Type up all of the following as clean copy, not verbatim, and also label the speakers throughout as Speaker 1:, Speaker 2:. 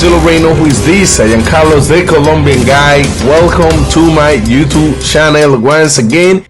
Speaker 1: You already know who is this. I am Carlos, the Colombian guy. Welcome to my YouTube channel once again.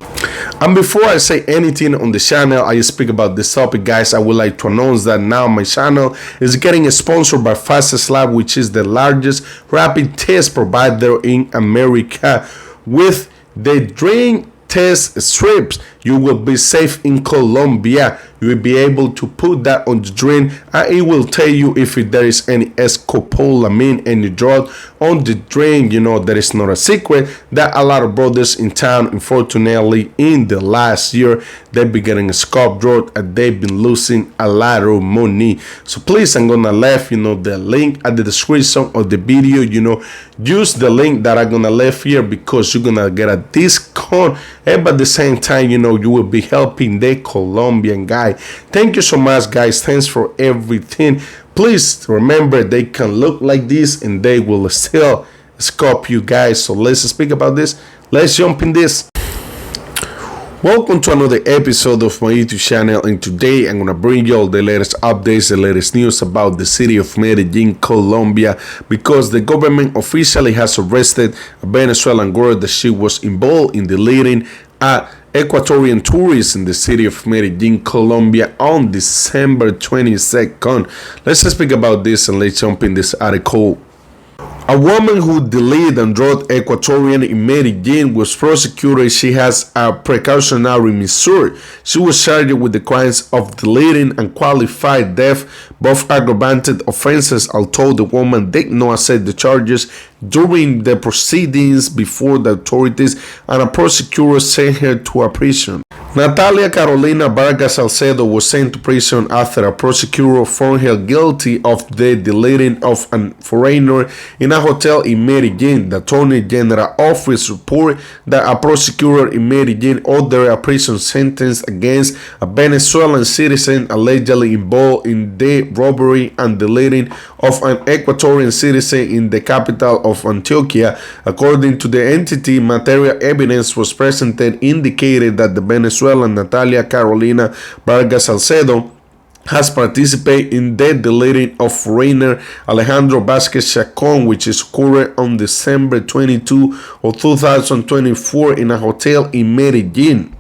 Speaker 1: And before I say anything on the channel, I speak about this topic, guys, I would like to announce that now my channel is getting sponsored by Fastest Lab, which is the largest rapid test provider in America. With the drain test strips, you will be safe in Colombia. You will be able to put that on the drain and it will tell you if there is any scopolamine, any drug on the drain. You know, that is not a secret that a lot of brothers in town, unfortunately, in the last year, they've been getting a scop drug and they've been losing a lot of money. So please, I'm gonna leave, the link at the description of the video. Use the link that I'm gonna leave here because you're gonna get a discount, and at the same time, you will be helping the Colombian guy. Thank you so much, guys. Thanks for everything. Please remember, they can look like this and they will still scope you, guys. So let's speak about this. Let's jump in this. Welcome to another episode of my YouTube channel, and today I'm gonna bring you all the latest updates, the latest news about the city of Medellin, Colombia, because the government officially has arrested a Venezuelan girl that she was involved in deleting a Ecuadorian tourist in the city of Medellin, Colombia on December 22nd. Let's speak about this and let's jump in this article. A woman who deleted and wrote Ecuadorian in Medellin was prosecuted. She has a precautionary measure. She was charged with the crimes of deleting and qualified theft, both aggravated offenses, although the woman did not accept the charges during the proceedings before the authorities, and a prosecutor sent her to a prison. Natalia Carolina Vargas Salcedo was sent to prison after a prosecutor found her guilty of the deleting of a foreigner in a hotel in Medellin. The Attorney General office reported that a prosecutor in Medellin ordered a prison sentence against a Venezuelan citizen allegedly involved in the robbery and deleting of an Ecuadorian citizen in the capital of Antioquia. According to the entity, material evidence was presented indicated that the Venezuelan Natalia Carolina Vargas Salcedo has participated in the deleting of foreigner Alejandro Vasquez Chacon, which is occurred on December 22 of 2024 in a hotel in Medellin.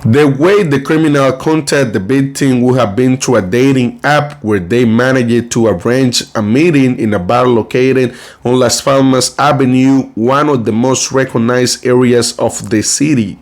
Speaker 1: The way the criminal contacted the victim would have been through a dating app where they managed to arrange a meeting in a bar located on Las Palmas Avenue, one of the most recognized areas of the city.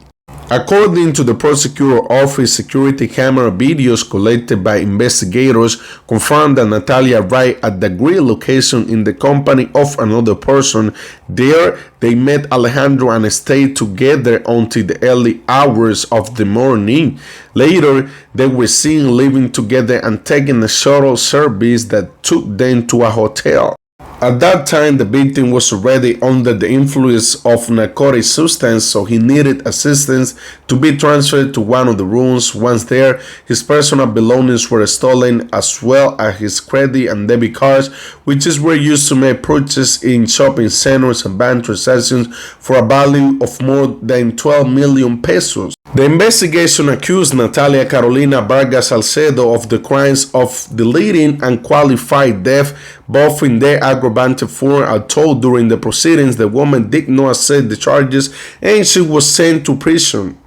Speaker 1: According to the prosecutor office, security camera videos collected by investigators confirmed that Natalia arrived at the agreed location in the company of another person. There, they met Alejandro and stayed together until the early hours of the morning. Later, they were seen living together and taking a shuttle service that took them to a hotel. At that time, the victim was already under the influence of narcotic substance, so he needed assistance to be transferred to one of the rooms. Once there, his personal belongings were stolen, as well as his credit and debit cards, which were used to make purchases in shopping centers and bank transactions for a value of more than 12 million pesos. The investigation accused Natalia Carolina Vargas Salcedo of the crimes of deleting and qualified theft, both in their aggravated form. Although during the proceedings the woman did not accept the charges and she was sent to prison.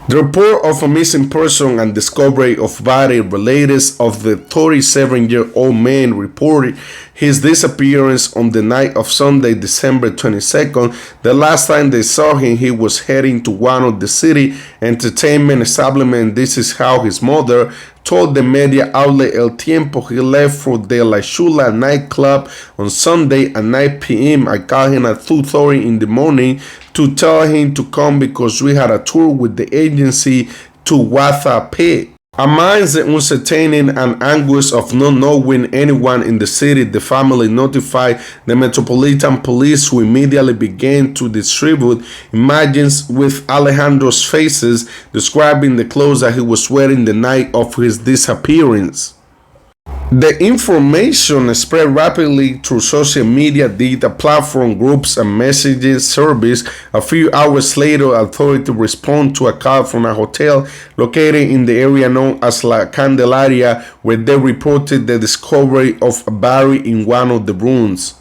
Speaker 1: The report of a missing person and discovery of body relatives of the 37-year-old man reported his disappearance on the night of Sunday, December 22nd. The last time they saw him, he was heading to one of the city entertainment establishments. This is how his mother told the media outlet El Tiempo. He left for the La Chula nightclub on Sunday at 9 p.m. I called him at 2:30 in the morning to tell him to come because we had a tour with the agency to Guatapé. Amidst the uncertainty and anguish of not knowing anyone in the city, the family notified the Metropolitan Police, who immediately began to distribute images with Alejandro's faces, describing the clothes that he was wearing the night of his disappearance. The information spread rapidly through social media, data platform, groups, and messaging service. A few hours later, authorities responded to a call from a hotel located in the area known as La Candelaria, where they reported the discovery of a body in one of the rooms.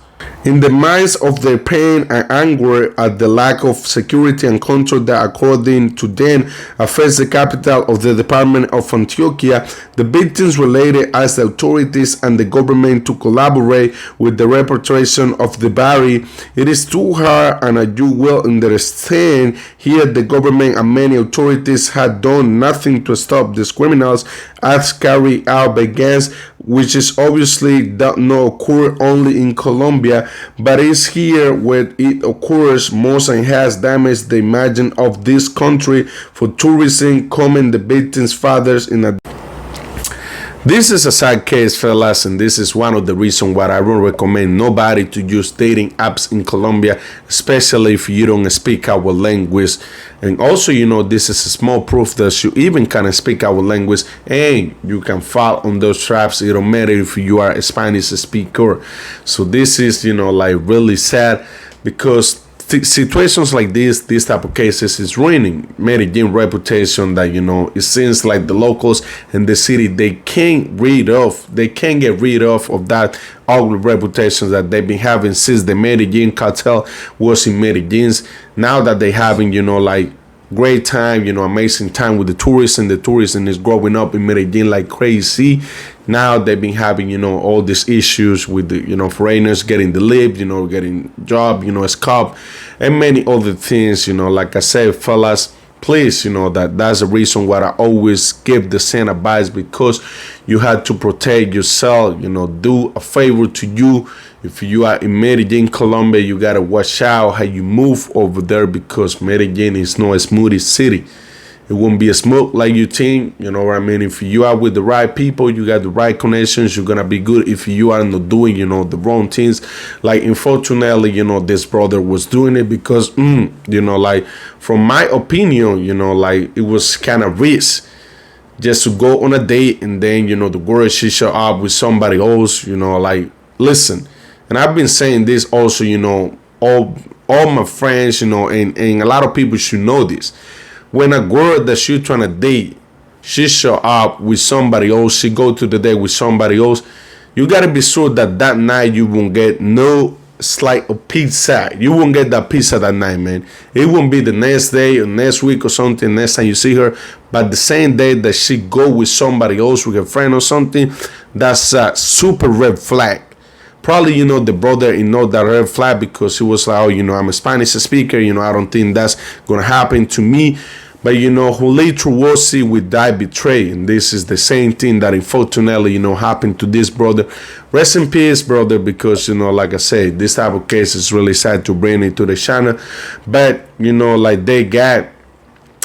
Speaker 1: In the midst of their pain and anger at the lack of security and control that, according to them, affects the capital of the Department of Antioquia, the victims related as the authorities and the government to collaborate with the repatriation of the body. It is too hard, and as you will understand, here the government and many authorities had done nothing to stop these criminals acts carried out by gangs, which is obviously does not occur only in Colombia, but is here where it occurs most and has damaged the image of this country for tourism, coming the victims' fathers in a. This is a sad case, fellas, and this is one of the reasons why I don't recommend nobody to use dating apps in Colombia, especially if you don't speak our language. And also, this is a small proof that you even can speak our language and you can fall on those traps. It don't matter if you are a Spanish speaker. So this is, really sad, because situations like this type of cases is ruining Medellin reputation, that it seems like the locals in the city, they can't get rid of that ugly reputation that they've been having since the Medellin cartel was in Medellin. Now that they having great time, amazing time with the tourism is growing up in Medellin like crazy. Now they've been having, all these issues with the, foreigners getting the lip, getting job, escape, and many other things, like I said, fellas, please, that's the reason why I always give the same advice, because you have to protect yourself, do a favor to you. If you are in Medellin, Colombia, you gotta watch out how you move over there, because Medellin is not a smooth city. It won't be a smooth like you think, you know what I mean? If you are with the right people, you got the right connections, you're gonna be good. If you are not doing, the wrong things, like unfortunately, this brother was doing it because, from my opinion, it was kind of risk just to go on a date and then, the girl, she show up with somebody else, listen. And I've been saying this also, all my friends, and a lot of people should know this. When a girl that you're trying to date, she show up with somebody else, she go to the date with somebody else, you got to be sure that night you won't get no slice of pizza. You won't get that pizza that night, man. It won't be the next day or next week or something, next time you see her. But the same day that she go with somebody else, with a friend or something, that's a super red flag. Probably, the brother ignored that red flag because he was like, I'm a Spanish speaker, I don't think that's going to happen to me. But, who later was he with that betrayed. And this is the same thing that unfortunately, happened to this brother. Rest in peace, brother, because, like I said, this type of case is really sad to bring it to the channel. But, they got,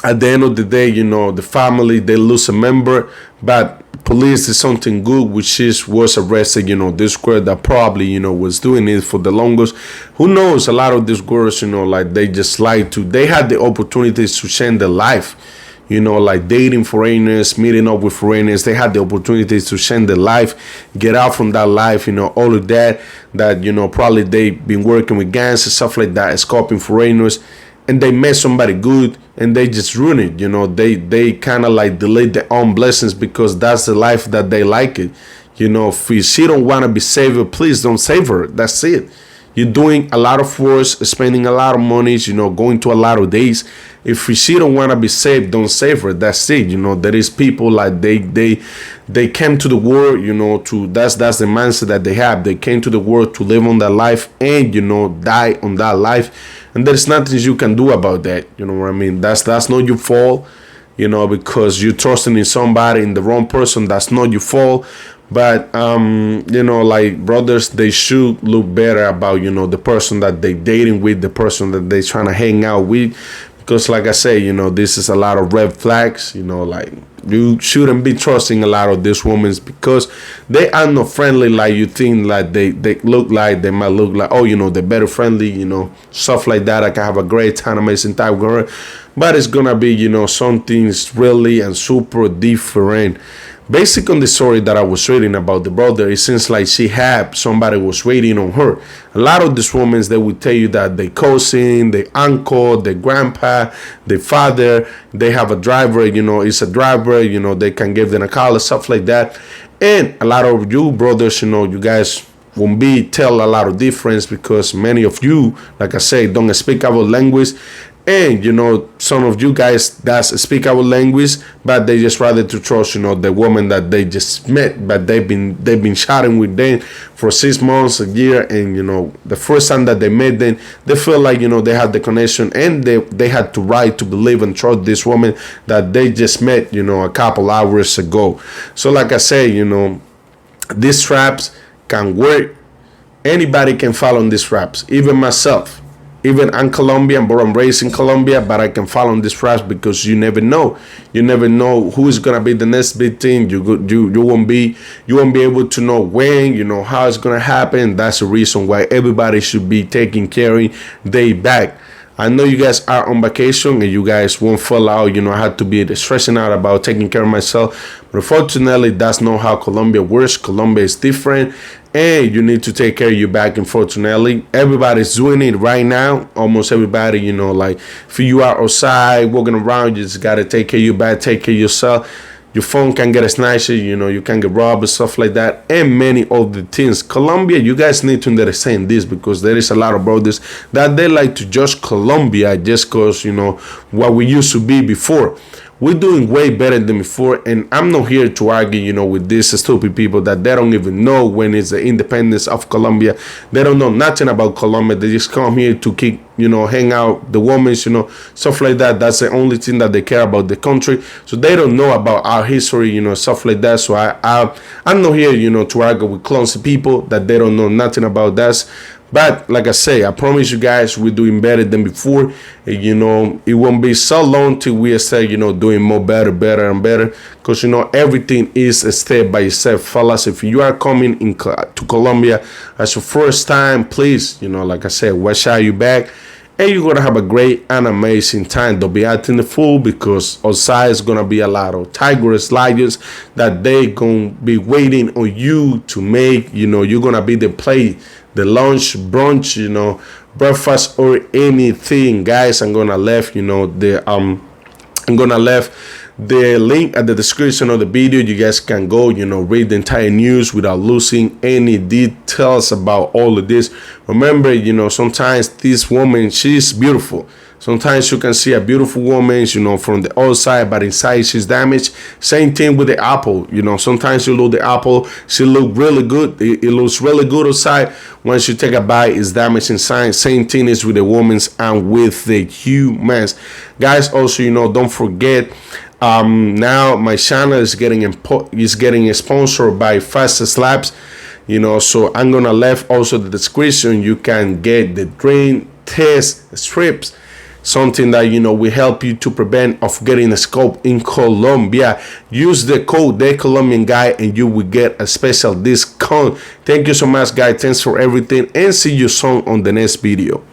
Speaker 1: at the end of the day, the family, they lose a member, but police is something good, which was arrested, this girl that probably, was doing it for the longest. Who knows, a lot of these girls, they just they had the opportunities to change their life, dating foreigners, meeting up with foreigners. They had the opportunities to change their life, get out from that life, all of that, probably they've been working with gangs and stuff like that, escaping foreigners, and they met somebody good and they just ruin it. They kind of delay their own blessings because that's the life that they like it. If she don't want to be saved, please don't save her. That's it. You're doing a lot of work, spending a lot of money, going to a lot of days. If she don't want to be saved, don't save her. That's it. There is people they came to the world, that's the mindset that they have. They came to the world to live on that life and, die on that life. And there's nothing you can do about that. You know what I mean? That's not your fault, because you're trusting in somebody, in the wrong person. That's not your fault. But, brothers, they should look better about, the person that they dating with, the person that they trying to hang out with. because like I say, this is a lot of red flags. Like you shouldn't be trusting a lot of these women because they are not friendly like you think. Like they look like, they might look like, oh, they're better friendly, stuff like that. I can have a great time, amazing time with her, but it's gonna be, something's really and super different. Basic on the story that I was reading about the brother, it seems like she had somebody was waiting on her. A lot of these women, they will tell you that their cousin, their uncle, their grandpa, their father, they have a driver, it's a driver, they can give them a call or stuff like that. And a lot of you brothers, you guys won't be tell a lot of difference because many of you, like I say, don't speak our language. And some of you guys does speak our language, but they just rather to trust the woman that they just met, but they've been chatting with them for 6 months, a year, and the first time that they met them, they feel like they had the connection, and they had the right to believe and trust this woman that they just met a couple hours ago. So like I say, these traps can work. Anybody can fall on these traps, even myself. Even I'm Colombian, but I'm raised in Colombia, but I can fall on this traps because you never know. You never know who is gonna be the next big thing. You won't be able to know when, how it's gonna happen. That's the reason why everybody should be taking care of their back. I know you guys are on vacation and you guys won't fall out. I had to be stressing out about taking care of myself. But unfortunately, that's not how Colombia works. Colombia is different. And you need to take care of your back. Unfortunately, everybody's doing it right now. Almost everybody, like if you are outside walking around, you just got to take care of your back, take care of yourself. Your phone can get snatched, you can get robbed and stuff like that, and many of the things. Colombia, you guys need to understand this because there is a lot of brothers that they like to judge Colombia just because, what we used to be before. We're doing way better than before, and I'm not here to argue, with these stupid people that they don't even know when it's the independence of Colombia. They don't know nothing about Colombia. They just come here to kick, hang out, the women, stuff like that. That's the only thing that they care about the country. So they don't know about our history, stuff like that. So I'm not here, to argue with clumsy people that they don't know nothing about that. But like I say, I promise you guys, we're doing better than before. It won't be so long till we start, doing more better and better. Because, everything is a step by step. Fellas, if you are coming to Colombia as your first time, please, like I said, watch out your back. And you're going to have a great and amazing time. Don't be acting the fool because outside is going to be a lot of tigers, lions that they going to be waiting on you to make. You're going to be the play, the lunch, brunch, breakfast or anything. Guys, I'm going to leave, I'm going to leave the link at the description of the video. You guys can go, read the entire news without losing any details about all of this. Remember, sometimes this woman, she's beautiful. Sometimes you can see a beautiful woman, from the outside, but inside she's damaged. Same thing with the apple. Sometimes you look the apple, she look really good. It looks really good outside. Once you take a bite, it's damaged inside. Same thing is with the women's and with the humans. Guys, also, don't forget, now my channel is getting sponsored by Fast Slabs. So I'm gonna leave also the description. You can get the drain test strips, something that will help you to prevent of getting a scope in Colombia. Use the code The Colombian Guy and you will get a special discount. Thank you so much, guys. Thanks for everything, and see you soon on the next video.